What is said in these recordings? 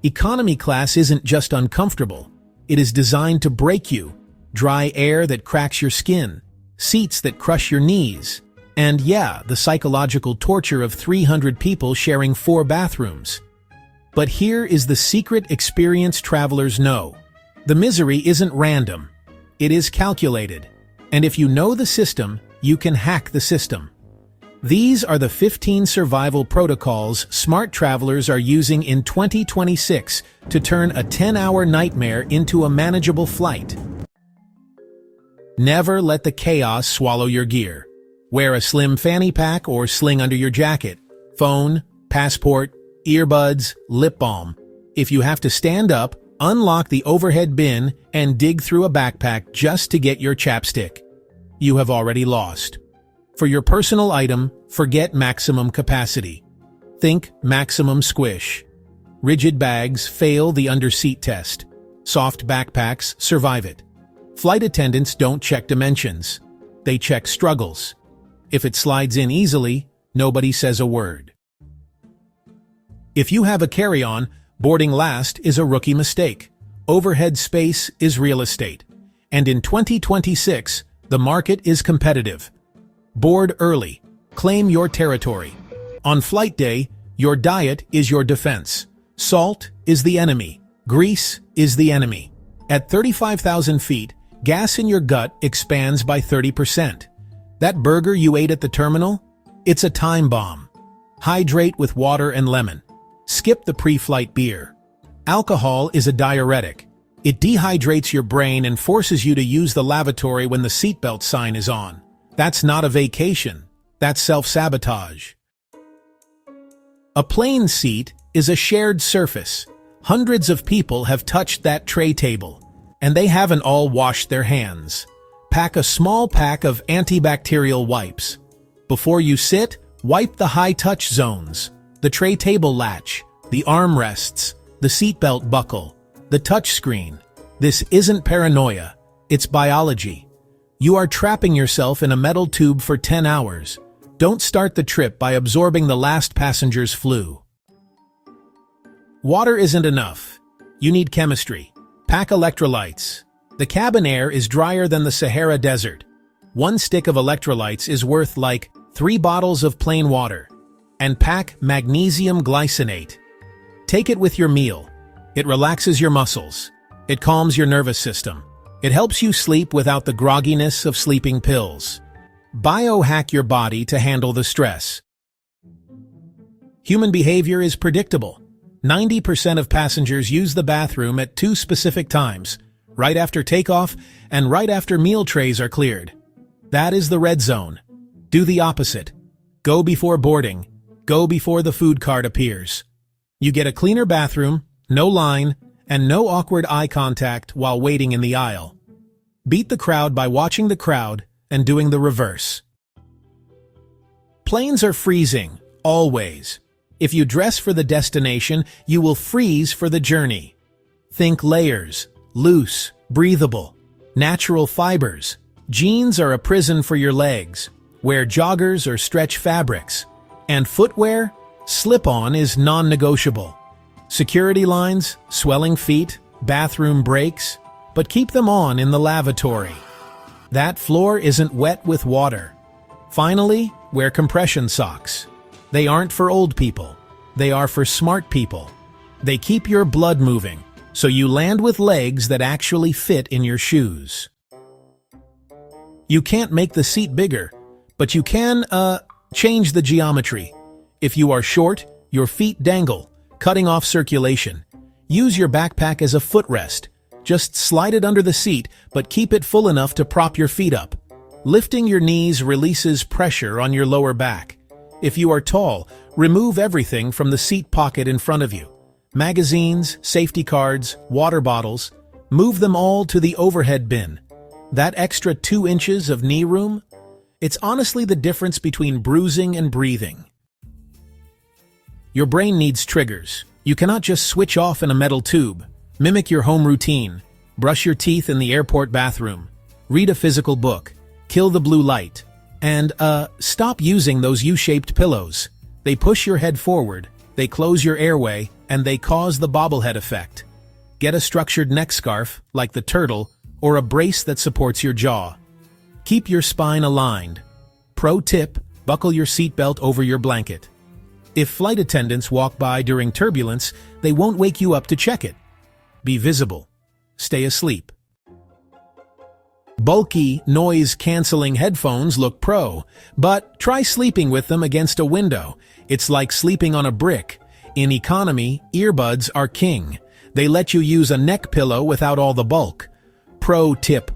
Economy class isn't just uncomfortable. It is designed to break you. Dry air that cracks your skin, seats that crush your knees, and yeah, the psychological torture of 300 people sharing 4 bathrooms. But here is the secret experienced travelers know. The misery isn't random. It is calculated. And if you know the system, you can hack the system. These are the 15 survival protocols smart travelers are using in 2026 to turn a 10-hour nightmare into a manageable flight. Never let the chaos swallow your gear. Wear a slim fanny pack or sling under your jacket. Phone, passport, earbuds, lip balm. If you have to stand up, unlock the overhead bin and dig through a backpack just to get your chapstick. You have already lost. For your personal item, forget maximum capacity. Think maximum squish. Rigid bags fail the under-seat test. Soft backpacks survive it. Flight attendants don't check dimensions. They check struggles. If it slides in easily, nobody says a word. If you have a carry-on, boarding last is a rookie mistake. Overhead space is real estate. And in 2026, the market is competitive. Board early. Claim your territory. On flight day, your diet is your defense. Salt is the enemy. Grease is the enemy. At 35,000 feet, gas in your gut expands by 30%. That burger you ate at the terminal? It's a time bomb. Hydrate with water and lemon. Skip the pre-flight beer. Alcohol is a diuretic. It dehydrates your brain and forces you to use the lavatory when the seatbelt sign is on. That's not a vacation. That's self-sabotage. A plane seat is a shared surface. Hundreds of people have touched that tray table, and they haven't all washed their hands. Pack a small pack of antibacterial wipes. Before you sit, wipe the high-touch zones, the tray table latch, the armrests, the seatbelt buckle, the touchscreen. This isn't paranoia, it's biology. You are trapping yourself in a metal tube for 10 hours. Don't start the trip by absorbing the last passenger's flu. Water isn't enough. You need chemistry. Pack electrolytes. The cabin air is drier than the Sahara Desert. 1 stick of electrolytes is worth like 3 bottles of plain water. And pack magnesium glycinate. Take it with your meal. It relaxes your muscles. It calms your nervous system. It helps you sleep without the grogginess of sleeping pills. Biohack your body to handle the stress. Human behavior is predictable. 90% of passengers use the bathroom at 2 specific times, right after takeoff and right after meal trays are cleared. That is the red zone. Do the opposite. Go before boarding. Go before the food cart appears. You get a cleaner bathroom, no line, and no awkward eye contact while waiting in the aisle. Beat the crowd by watching the crowd and doing the reverse. Planes are freezing, always. If you dress for the destination, you will freeze for the journey. Think layers, loose, breathable, natural fibers. Jeans are a prison for your legs. Wear joggers or stretch fabrics. And footwear? Slip-on is non-negotiable. Security lines, swelling feet, bathroom breaks, but keep them on in the lavatory. That floor isn't wet with water. Finally, wear compression socks. They aren't for old people. They are for smart people. They keep your blood moving, so you land with legs that actually fit in your shoes. You can't make the seat bigger, but you can, change the geometry. If you are short, your feet dangle, cutting off circulation. Use your backpack as a footrest. Just slide it under the seat, but keep it full enough to prop your feet up. Lifting your knees releases pressure on your lower back. If you are tall, remove everything from the seat pocket in front of you. Magazines, safety cards, water bottles. Move them all to the overhead bin. That extra 2 inches of knee room? It's honestly the difference between bruising and breathing. Your brain needs triggers. You cannot just switch off in a metal tube. Mimic your home routine. Brush your teeth in the airport bathroom. Read a physical book. Kill the blue light. And, stop using those U-shaped pillows. They push your head forward, They close your airway, and they cause the bobblehead effect. Get a structured neck scarf, like the turtle, or a brace that supports your jaw. Keep your spine aligned. Pro tip, buckle your seatbelt over your blanket. If flight attendants walk by during turbulence, they won't wake you up to check it. Be visible. Stay asleep. Bulky, noise-canceling headphones look pro, but try sleeping with them against a window. It's like sleeping on a brick. In economy, earbuds are king. They let you use a neck pillow without all the bulk. Pro tip: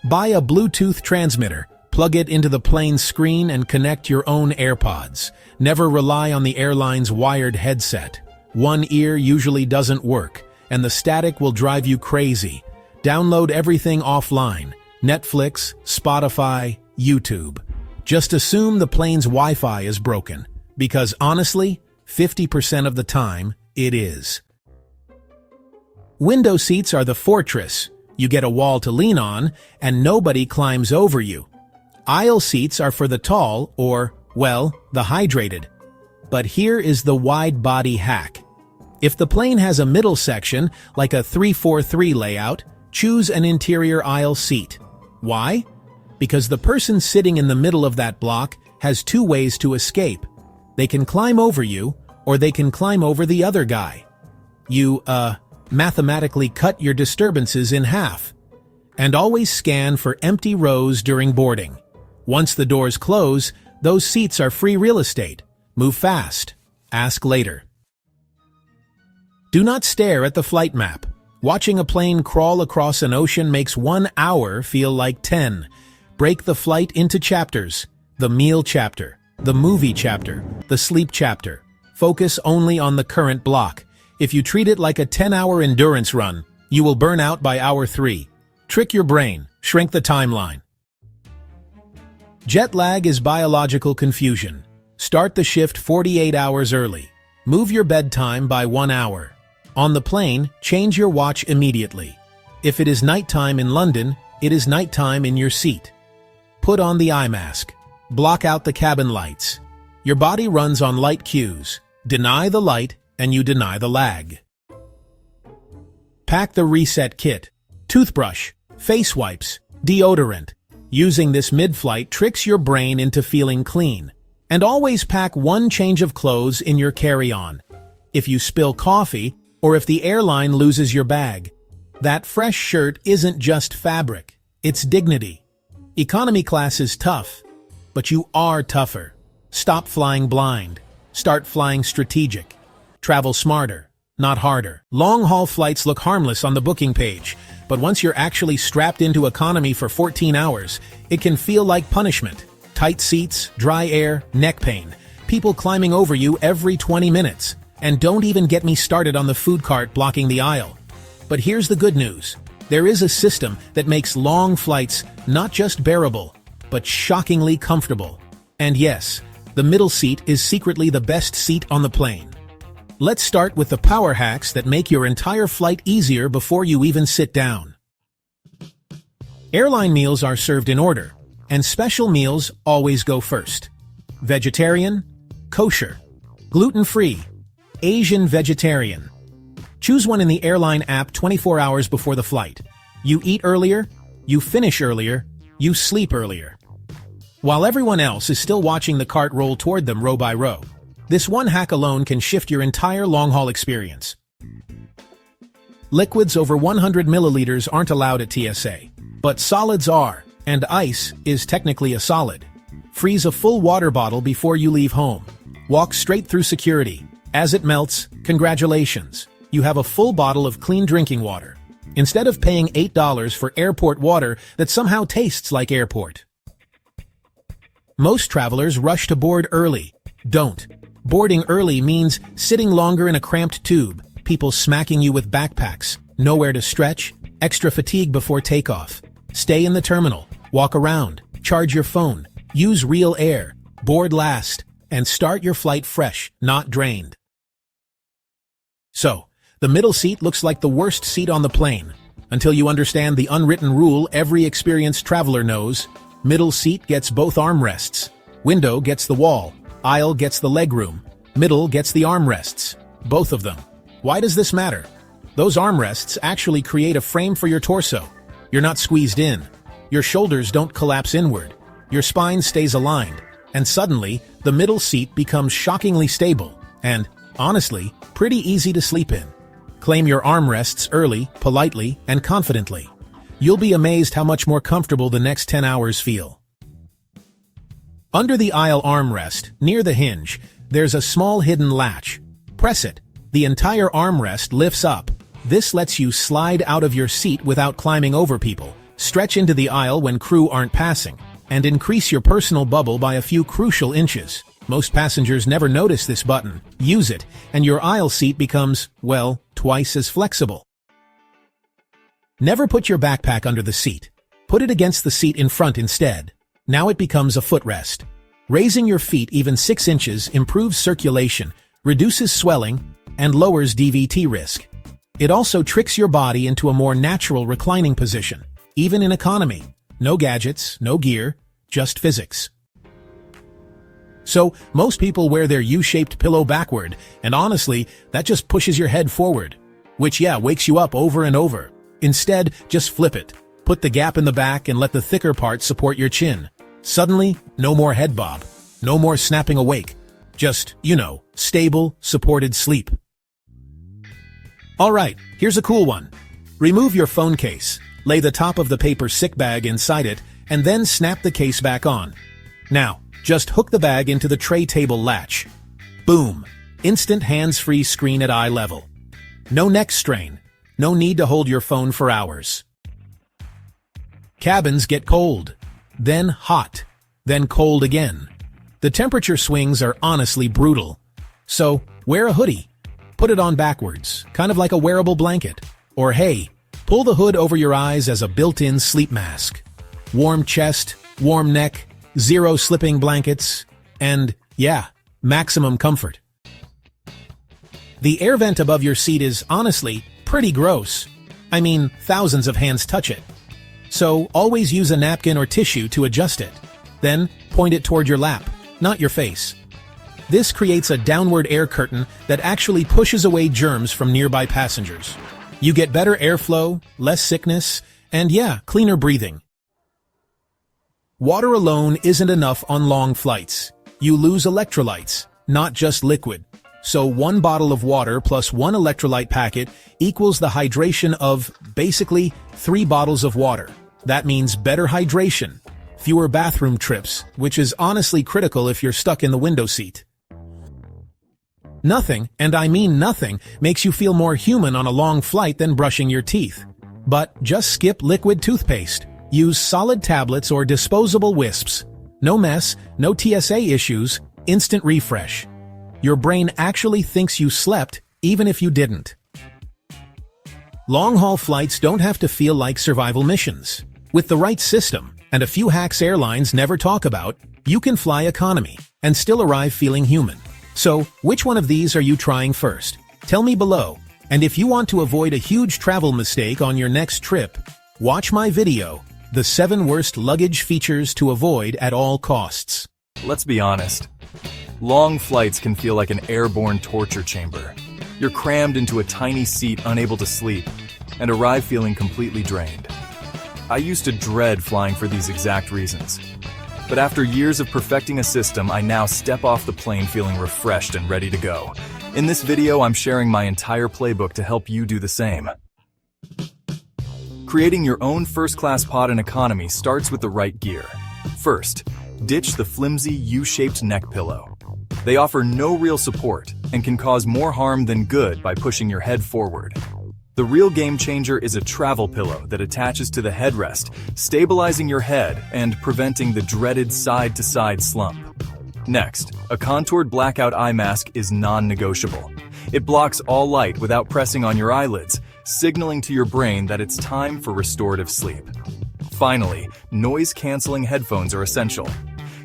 buy a Bluetooth transmitter, plug it into the plane's screen, and connect your own AirPods. Never rely on the airline's wired headset. One ear usually doesn't work, and the static will drive you crazy. Download everything offline: Netflix, Spotify, YouTube. Just assume the plane's Wi-Fi is broken, because honestly, 50% of the time, it is. Window seats are the fortress. You get a wall to lean on, and nobody climbs over you. Aisle seats are for the tall or, well, the hydrated. But here is the wide-body hack. If the plane has a middle section, like a 3-4-3 layout, choose an interior aisle seat. Why? Because the person sitting in the middle of that block has two ways to escape. They can climb over you, or they can climb over the other guy. You, mathematically cut your disturbances in half. And always scan for empty rows during boarding. Once the doors close, those seats are free real estate. Move fast. Ask later. Do not stare at the flight map. Watching a plane crawl across an ocean makes 1 hour feel like 10. Break the flight into chapters. The meal chapter, the movie chapter, the sleep chapter. Focus only on the current block. If you treat it like a 10-hour endurance run, you will burn out by hour 3. Trick your brain. Shrink the timeline. Jet lag is biological confusion. Start the shift 48 hours early. Move your bedtime by 1 hour. On the plane, change your watch immediately. If it is nighttime in London, it is nighttime in your seat. Put on the eye mask. Block out the cabin lights. Your body runs on light cues. Deny the light, and you deny the lag. Pack the reset kit. Toothbrush, face wipes, deodorant. Using this mid-flight tricks your brain into feeling clean. And always pack one change of clothes in your carry-on. If you spill coffee, or if the airline loses your bag, that fresh shirt isn't just fabric, it's dignity. Economy class is tough, but you are tougher. Stop flying blind. Start flying strategic. Travel smarter, not harder. Long-haul flights look harmless on the booking page, but once you're actually strapped into economy for 14 hours, it can feel like punishment. Tight seats, dry air, neck pain. People climbing over you every 20 minutes. And don't even get me started on the food cart blocking the aisle. But here's the good news. There is a system that makes long flights not just bearable, but shockingly comfortable. And yes, the middle seat is secretly the best seat on the plane. Let's start with the power hacks that make your entire flight easier before you even sit down. Airline meals are served in order, and special meals always go first. Vegetarian, kosher, gluten-free, Asian vegetarian. Choose one in the airline app 24 hours before the flight. You eat earlier, you finish earlier, you sleep earlier. While everyone else is still watching the cart roll toward them row by row. This one hack alone can shift your entire long-haul experience. Liquids over 100 milliliters aren't allowed at TSA, but solids are, and ice is technically a solid. Freeze a full water bottle before you leave home. Walk straight through security. As it melts, congratulations, you have a full bottle of clean drinking water, instead of paying $8 for airport water that somehow tastes like airport. Most travelers rush to board early. Don't. Boarding early means sitting longer in a cramped tube, people smacking you with backpacks, nowhere to stretch, extra fatigue before takeoff. Stay in the terminal, walk around, charge your phone, use real air, board last, and start your flight fresh, not drained. So, the middle seat looks like the worst seat on the plane, until you understand the unwritten rule every experienced traveler knows. Middle seat gets both armrests. Window gets the wall. Aisle gets the legroom. Middle gets the armrests. Both of them. Why does this matter? Those armrests actually create a frame for your torso. You're not squeezed in. Your shoulders don't collapse inward. Your spine stays aligned. And suddenly, the middle seat becomes shockingly stable and, honestly, pretty easy to sleep in. Claim your armrests early, politely, and confidently. You'll be amazed how much more comfortable the next 10 hours feel. Under the aisle armrest, near the hinge, there's a small hidden latch. Press it. The entire armrest lifts up. This lets you slide out of your seat without climbing over people, stretch into the aisle when crew aren't passing, and increase your personal bubble by a few crucial inches. Most passengers never notice this button. Use it, and your aisle seat becomes, well, twice as flexible. Never put your backpack under the seat. Put it against the seat in front instead. Now it becomes a footrest. Raising your feet even 6 inches improves circulation, reduces swelling, and lowers DVT risk. It also tricks your body into a more natural reclining position, even in economy. No gadgets, no gear, just physics. So, most people wear their U-shaped pillow backward, and honestly, that just pushes your head forward. Which, wakes you up over and over. Instead, just flip it. Put the gap in the back and let the thicker part support your chin. Suddenly, no more head bob. No more snapping awake. Just, stable, supported sleep. Alright, here's a cool one. Remove your phone case. Lay the top of the paper sick bag inside it, and then snap the case back on. Now, just hook the bag into the tray table latch. Boom! Instant hands-free screen at eye level. No neck strain. No need to hold your phone for hours. Cabins get cold, then hot, then cold again. The temperature swings are honestly brutal. So, wear a hoodie. Put it on backwards, kind of like a wearable blanket. Or hey, pull the hood over your eyes as a built-in sleep mask. Warm chest, warm neck, 0 slipping blankets, and, maximum comfort. The air vent above your seat is, honestly, pretty gross. I mean, thousands of hands touch it. So, always use a napkin or tissue to adjust it. Then, point it toward your lap, not your face. This creates a downward air curtain that actually pushes away germs from nearby passengers. You get better airflow, less sickness, and cleaner breathing. Water alone isn't enough on long flights. You lose electrolytes, not just liquid. So 1 bottle of water plus 1 electrolyte packet equals the hydration of, basically, 3 bottles of water. That means better hydration, fewer bathroom trips, which is honestly critical if you're stuck in the window seat. Nothing, and I mean nothing, makes you feel more human on a long flight than brushing your teeth. But just skip liquid toothpaste. Use solid tablets or disposable wisps. No mess, no TSA issues, instant refresh. Your brain actually thinks you slept, even if you didn't. Long-haul flights don't have to feel like survival missions. With the right system, and a few hacks airlines never talk about, you can fly economy and still arrive feeling human. So, which one of these are you trying first? Tell me below. And if you want to avoid a huge travel mistake on your next trip, watch my video, The 7 Worst Luggage Features to Avoid at All Costs. Let's be honest. Long flights can feel like an airborne torture chamber. You're crammed into a tiny seat, unable to sleep, and arrive feeling completely drained. I used to dread flying for these exact reasons. But after years of perfecting a system, I now step off the plane feeling refreshed and ready to go. In this video, I'm sharing my entire playbook to help you do the same. Creating your own first-class pod in economy starts with the right gear. First, ditch the flimsy U-shaped neck pillow. They offer no real support and can cause more harm than good by pushing your head forward. The real game changer is a travel pillow that attaches to the headrest, stabilizing your head and preventing the dreaded side-to-side slump. Next, a contoured blackout eye mask is non-negotiable. It blocks all light without pressing on your eyelids, signaling to your brain that it's time for restorative sleep. Finally, noise-canceling headphones are essential.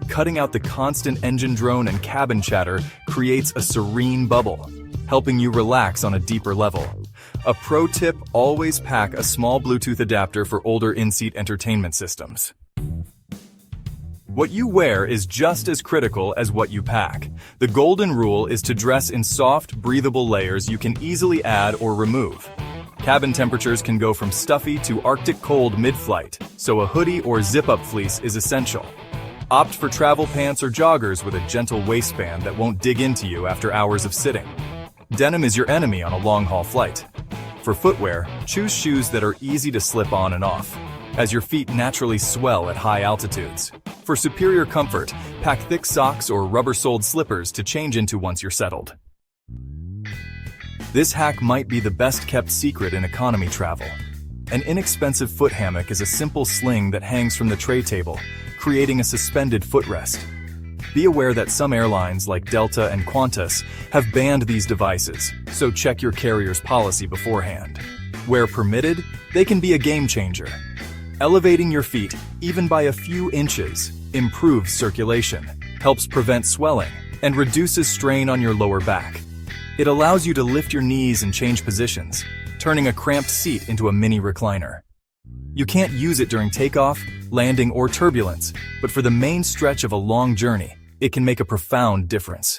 Cutting out the constant engine drone and cabin chatter creates a serene bubble, helping you relax on a deeper level. A pro tip: always pack a small Bluetooth adapter for older in-seat entertainment systems. What you wear is just as critical as what you pack. The golden rule is to dress in soft, breathable layers you can easily add or remove. Cabin temperatures can go from stuffy to Arctic cold mid-flight, so a hoodie or zip-up fleece is essential. Opt for travel pants or joggers with a gentle waistband that won't dig into you after hours of sitting. Denim is your enemy on a long-haul flight. For footwear, choose shoes that are easy to slip on and off, as your feet naturally swell at high altitudes. For superior comfort, pack thick socks or rubber-soled slippers to change into once you're settled. This hack might be the best-kept secret in economy travel. An inexpensive foot hammock is a simple sling that hangs from the tray table, creating a suspended footrest. Be aware that some airlines like Delta and Qantas have banned these devices, so check your carrier's policy beforehand. Where permitted, they can be a game changer. Elevating your feet, even by a few inches, improves circulation, helps prevent swelling, and reduces strain on your lower back. It allows you to lift your knees and change positions, turning a cramped seat into a mini recliner. You can't use it during takeoff, landing, or turbulence, but for the main stretch of a long journey, it can make a profound difference.